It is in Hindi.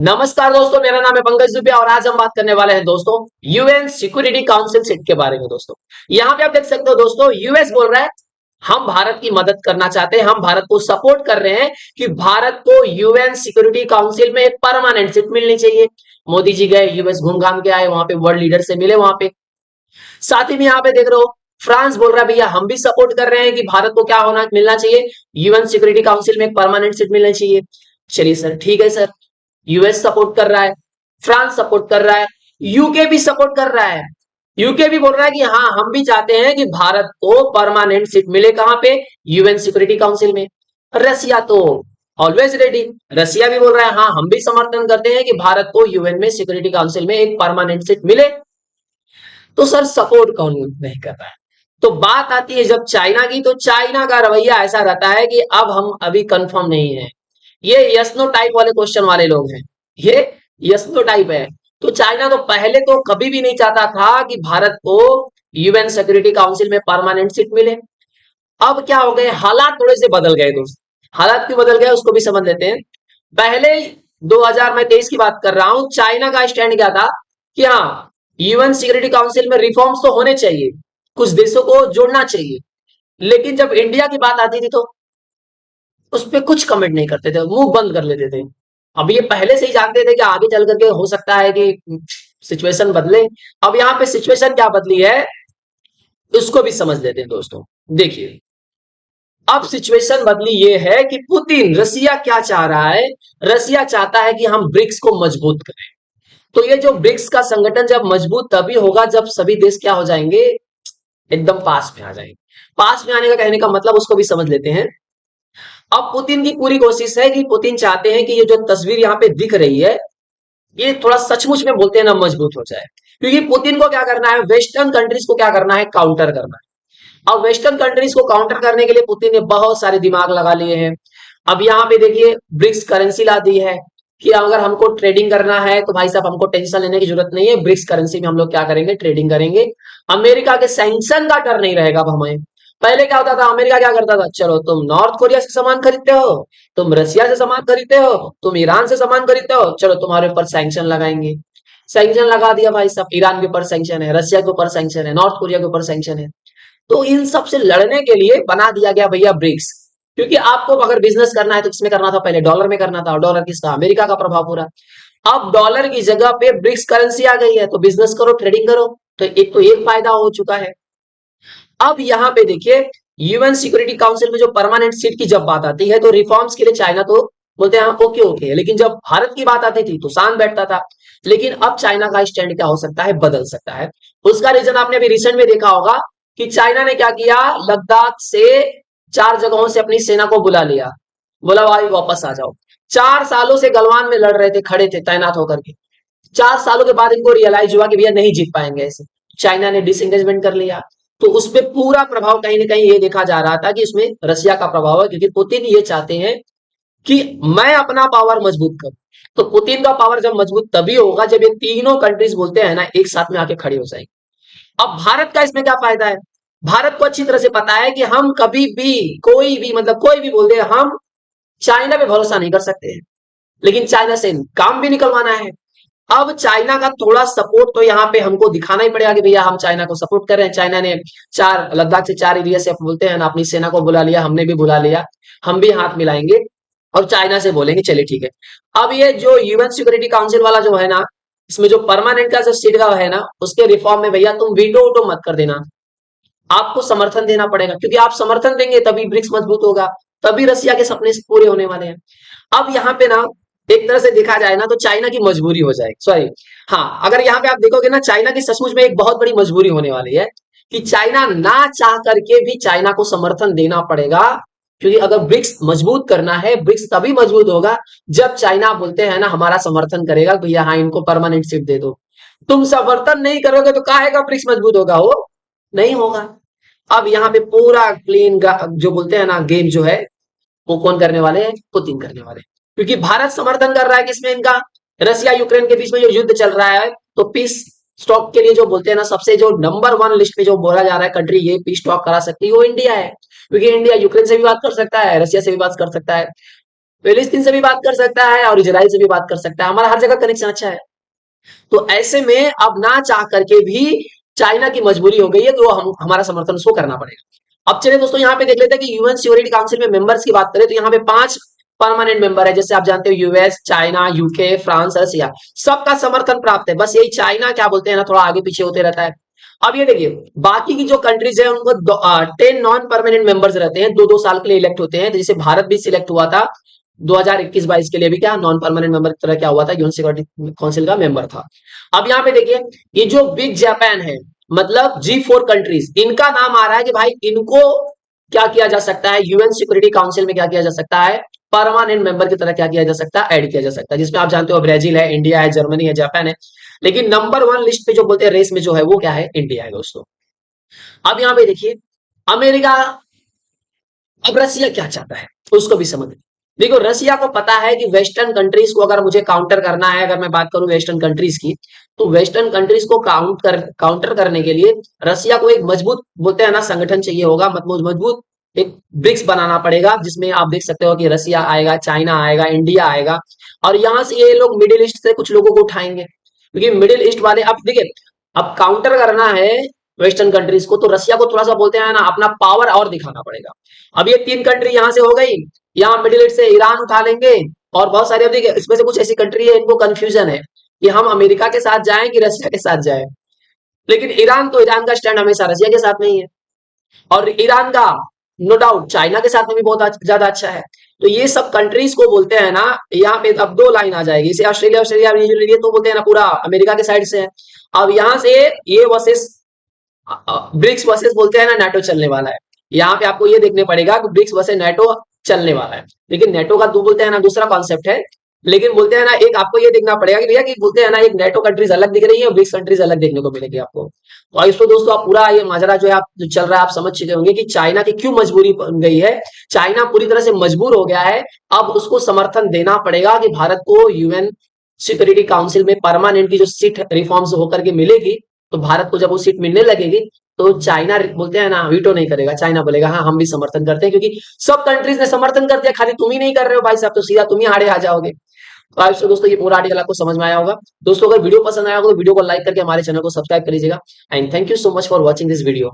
नमस्कार दोस्तों, मेरा नाम है पंकज दुबे और आज हम बात करने वाले हैं दोस्तों यूएन सिक्योरिटी काउंसिल सीट के बारे में। दोस्तों यहाँ पे आप देख सकते हो, दोस्तों यूएस बोल रहा है हम भारत की मदद करना चाहते हैं, हम भारत को सपोर्ट कर रहे हैं कि भारत को यूएन सिक्योरिटी काउंसिल में एक परमानेंट सीट मिलनी चाहिए। मोदी जी गए यूएस, घूम घाम के आए, वहां पे वर्ल्ड लीडर से मिले वहां पे। साथ ही में यहाँ पे देख रहे हो फ्रांस बोल रहा है भैया हम भी सपोर्ट कर रहे हैं कि भारत को क्या होना मिलना चाहिए, यूएन सिक्योरिटी काउंसिल में एक परमानेंट सीट मिलनी चाहिए। चलिए सर, ठीक है सर। यूएस सपोर्ट कर रहा है, फ्रांस सपोर्ट कर रहा है, यूके भी सपोर्ट कर रहा है। यूके भी बोल रहा है कि हाँ हम भी चाहते हैं कि भारत को परमानेंट सीट मिले, कहां पे, यूएन सिक्योरिटी काउंसिल में। रसिया तो ऑलवेज रेडी, रसिया भी बोल रहा है हाँ हम भी समर्थन करते हैं कि भारत को यूएन में सिक्योरिटी काउंसिल में एक परमानेंट सीट मिले। तो सर सपोर्ट कौन नहीं कर रहा है? तो बात आती है जब चाइना की, तो चाइना का रवैया ऐसा रहता है कि अब हम अभी कंफर्म नहीं है। ये यस नो टाइप वाले क्वेश्चन वाले लोग हैं, ये यस नो टाइप है। तो चाइना तो पहले तो कभी भी नहीं चाहता था कि भारत को यूएन सिक्योरिटी काउंसिल में परमानेंट सीट मिले। अब क्या हो गए, हालात थोड़े से बदल गए दोस्त। हालात क्यों बदल गए उसको भी समझ लेते हैं। पहले 2023 की बात कर रहा हूं, चाइना का स्टैंड क्या था कि हाँ यूएन सिक्योरिटी काउंसिल में रिफॉर्म्स तो होने चाहिए, कुछ देशों को जोड़ना चाहिए। लेकिन जब इंडिया की बात आती थी तो उस पर कुछ कमेंट नहीं करते थे, मुंह बंद कर लेते थे। अब ये पहले से ही जानते थे कि आगे चल करके हो सकता है कि सिचुएशन बदले। अब यहाँ पे सिचुएशन क्या बदली है उसको भी समझ लेते हैं दोस्तों। देखिए अब सिचुएशन बदली ये है कि पुतिन, रसिया क्या चाह रहा है, रसिया चाहता है कि हम ब्रिक्स को मजबूत करें। तो ये जो ब्रिक्स का संगठन जब मजबूत तभी होगा जब सभी देश क्या हो जाएंगे, एकदम पास में आ जाएंगे। पास में आने का कहने का मतलब उसको भी समझ लेते हैं। अब पुतिन की पूरी कोशिश है कि पुतिन चाहते हैं कि ये जो तस्वीर यहाँ पे दिख रही है ये थोड़ा सचमुच में बोलते हैं ना मजबूत हो जाए। क्योंकि पुतिन को क्या करना है, वेस्टर्न कंट्रीज को क्या करना है, काउंटर करना है। अब वेस्टर्न कंट्रीज को काउंटर करने के लिए पुतिन ने बहुत सारे दिमाग लगा लिए हैं। अब यहाँ पे देखिए ब्रिक्स करेंसी ला दी है कि अगर हमको ट्रेडिंग करना है तो भाई साहब हमको टेंशन लेने की जरूरत नहीं है, ब्रिक्स करेंसी में हम लोग क्या करेंगे, ट्रेडिंग करेंगे। अमेरिका के सैंक्शन का डर नहीं रहेगा अब हमें। पहले क्या होता था, अमेरिका क्या करता था, चलो तुम नॉर्थ कोरिया से सामान खरीदते हो, तुम रसिया से सामान खरीदते हो, तुम ईरान से सामान खरीदते हो, चलो तुम्हारे ऊपर सैंक्शन लगाएंगे। सैंक्शन लगा दिया भाई साहब, ईरान के ऊपर सैंक्शन है, रसिया के ऊपर सैंक्शन है, नॉर्थ कोरिया के ऊपर सैंक्शन है। तो इन सब से लड़ने के लिए बना दिया गया भैया ब्रिक्स। क्योंकि आपको अगर बिजनेस करना है तो किसमें करना था, पहले डॉलर में करना था, और डॉलर किसका, अमेरिका का प्रभाव पूरा। अब डॉलर की जगह पे ब्रिक्स करेंसी आ गई है तो बिजनेस करो, ट्रेडिंग करो। तो एक फायदा हो चुका है। अब यहाँ पे देखिए यूएन सिक्योरिटी काउंसिल में जो परमानेंट सीट की जब बात आती है तो रिफॉर्म्स के लिए चाइना तो बोलते हैं ओके ओके, लेकिन जब भारत की बात आती थी तो शान बैठता था। लेकिन अब चाइना का स्टैंड क्या हो सकता है, बदल सकता है। उसका रीजन आपने अभी रिसेंट में देखा होगा कि चाइना ने क्या किया, लद्दाख से 4 जगहों से अपनी सेना को बुला लिया, बोला भाई वापस आ जाओ। 4 सालों से गलवान में लड़ रहे थे, खड़े थे तैनात होकर के। 4 सालों के बाद इनको रियलाइज हुआ कि भैया नहीं जीत पाएंगे ऐसे, चाइना ने डिसएंगेजमेंट कर लिया। तो उस पर पूरा प्रभाव कहीं ना कहीं ये देखा जा रहा था कि इसमें रसिया का प्रभाव है, क्योंकि पुतिन ये चाहते हैं कि मैं अपना पावर मजबूत करूं। तो पुतिन का पावर जब मजबूत तभी होगा जब ये तीनों कंट्रीज बोलते हैं ना एक साथ में आके खड़ी हो जाएंगे। अब भारत का इसमें क्या फायदा है, भारत को अच्छी तरह से पता है कि हम कभी भी कोई भी मतलब कोई भी बोल दे, हम चाइना पे भरोसा नहीं कर सकते हैं, लेकिन चाइना से काम भी निकलवाना है। अब चाइना का थोड़ा सपोर्ट तो यहाँ पे हमको दिखाना ही पड़ेगा कि भैया हम चाइना को सपोर्ट कर रहे हैं। चाइना ने चार लद्दाख से 4 एरिया से बोलते हैं ना अपनी सेना को बुला लिया, हमने भी बुला लिया, हम भी हाथ मिलाएंगे और चाइना से बोलेंगे चलिए ठीक है। अब ये जो यूएन सिक्योरिटी काउंसिल वाला जो है ना, इसमें जो परमानेंट का जो सीट का है ना, उसके रिफॉर्म में भैया तुम वीटो वोटो मत कर देना, आपको समर्थन देना पड़ेगा। क्योंकि आप समर्थन देंगे तभी ब्रिक्स मजबूत होगा, तभी रसिया के सपने पूरे होने वाले हैं। अब यहाँ पे ना एक तरह से देखा जाए ना तो चाइना की मजबूरी हो जाएगी, सॉरी, हाँ अगर यहाँ पे आप देखोगे ना चाइना की सचमुच में एक बहुत बड़ी मजबूरी होने वाली है कि चाइना ना चाह करके भी चाइना को समर्थन देना पड़ेगा। क्योंकि अगर ब्रिक्स मजबूत करना है, ब्रिक्स तभी मजबूत होगा जब चाइना बोलते हैं ना हमारा समर्थन करेगा भैया हाँ इनको परमानेंट सीट दे दो। तुम समर्थन नहीं करोगे तो काहे का ब्रिक्स मजबूत होगा, हो नहीं होगा। अब यहाँ पे पूरा क्लीन जो बोलते हैं ना गेम जो है वो कौन करने वाले हैं, पुतिन करने वाले हैं। क्योंकि भारत समर्थन कर रहा है किसमें, इनका रसिया यूक्रेन के बीच में जो युद्ध चल रहा है, तो पीस स्टॉक के लिए जो बोलते हैं ना सबसे जो नंबर 1 लिस्ट पे जो बोला जा रहा है कंट्री ये पीस स्टॉक करा सकती है वो इंडिया है। क्योंकि इंडिया यूक्रेन से भी बात कर सकता है, रसिया से भी बात कर सकता है। फिलिस्तीन से भी बात कर सकता है और इजराइल से भी बात कर सकता है, हमारा हर जगह कनेक्शन अच्छा है। तो ऐसे में अब ना चाह करके भी चाइना की मजबूरी हो गई है कि वो हमारा समर्थन उसको करना पड़ेगा। अब चलिए दोस्तों यहाँ पे देख लेते हैं कि यूएन सिक्योरिटी काउंसिल में मेंबर्स की बात करें तो यहाँ पे 5 परमानेंट मेंबर है, जैसे आप जानते हो यूएस, चाइना, यूके, फ्रांस, रसिया, सबका समर्थन प्राप्त है। बस यही चाइना क्या बोलते हैं ना, थोड़ा आगे पीछे होते रहता है। अब ये देखिए बाकी की जो कंट्रीज है उनको 10 नॉन परमानेंट मेंबर्स रहते हैं, 2-2 साल के लिए इलेक्ट होते हैं। तो जैसे भारत भी सिलेक्ट हुआ था 2021-22 के लिए भी, क्या नॉन परमानेंट मेंबर की तरह क्या हुआ था, यूएन सिक्योरिटी काउंसिल का मेंबर था। अब यहाँ पे देखिए ये जो बिग जापान है, मतलब G4 कंट्रीज, इनका नाम आ रहा है कि भाई इनको क्या किया जा सकता है, यूएन सिक्योरिटी काउंसिल में क्या किया जा सकता है, परमानेंट मेंबर की तरह क्या किया जा सकता है, ऐड किया जा सकता है। जिसमें आप जानते हो ब्राजील है, इंडिया है, जर्मनी है, जापान है। लेकिन नंबर 1 लिस्ट पे जो बोलते हैं रेस में जो है वो क्या है, इंडिया है दोस्तों। अब यहाँ पे देखिए अमेरिका, अब रसिया क्या चाहता है उसको भी समझ। देखो रसिया को पता है कि वेस्टर्न कंट्रीज को अगर मुझे काउंटर करना है, अगर मैं बात करूं वेस्टर्न कंट्रीज की, तो वेस्टर्न कंट्रीज को काउंटर करने के लिए रसिया को एक मजबूत बोलते हैं ना संगठन चाहिए होगा, मतलब मजबूत एक ब्रिक्स बनाना पड़ेगा, जिसमें आप देख सकते हो कि रसिया आएगा, चाइना आएगा, इंडिया आएगा, और यहां से ये लोग मिडिल ईस्ट से कुछ लोगों को उठाएंगे, क्योंकि मिडिल ईस्ट वाले अब देखिए अब काउंटर करना है वेस्टर्न कंट्रीज को, तो रसिया को थोड़ा सा बोलते हैं ना अपना पावर और दिखाना पड़ेगा। अब ये 3 कंट्री यहां से हो गई, यहाँ मिडिल ईस्ट से ईरान उठा लेंगे, और बहुत सारे, अब देखिए इसमें से कुछ ऐसी कंट्री है इनको कंफ्यूजन है कि हम अमेरिका के साथ जाएं कि रसिया के साथ जाएं। लेकिन ईरान, तो ईरान का स्टैंड हमेशा रसिया के साथ में ही है, और ईरान का नो डाउट चाइना के साथ में भी बहुत ज्यादा अच्छा है। तो ये सब कंट्रीज को बोलते हैं ना, यहाँ पे अब 2 लाइन आ जाएगी, इसे ऑस्ट्रेलिया ऑस्ट्रेलिया न्यूजीलैंड ये तो बोलते हैं ना पूरा अमेरिका के साइड से है। अब यहाँ से ये वर्सेस ब्रिक्स वर्सेस बोलते हैं ना नाटो चलने वाला है। यहाँ पे आपको ये देखने पड़ेगा कि ब्रिक्स वर्सेस नाटो चलने वाला है। लेकिन नाटो का दो बोलते हैं ना दूसरा कॉन्सेप्ट है, लेकिन बोलते हैं ना एक आपको ये देखना पड़ेगा कि भैया कि बोलते हैं ना एक नाटो कंट्रीज अलग दिख रही है और ब्रिक्स कंट्रीज अलग देखने को मिलेगी आपको। तो इसको दोस्तों आप पूरा ये माजरा जो है आप जो चल रहा है आप समझ चुके होंगे कि चाइना की क्यों मजबूरी बन गई है। चाइना पूरी तरह से मजबूर हो गया है, अब उसको समर्थन देना पड़ेगा कि भारत को यूएन सिक्योरिटी काउंसिल में परमानेंट की जो सीट रिफॉर्म्स होकर के मिलेगी, तो भारत को जब वो सीट मिलने लगेगी तो चाइना बोलते हैं ना वीटो नहीं करेगा, चाइना बोलेगा हाँ हम भी समर्थन करते हैं, क्योंकि सब कंट्रीज ने समर्थन कर दिया, खाली तुम ही नहीं कर रहे हो भाई साहब, तो सीधा तुम ही आड़े आ जाओगे। तो आप दोस्तों ये पूरा आर्टिकल आपको समझ में आया होगा। दोस्तों अगर वीडियो पसंद आया होगा तो वीडियो को लाइक करके हमारे चैनल को सब्सक्राइब कर लीजिएगा। And thank you so much for watching this video.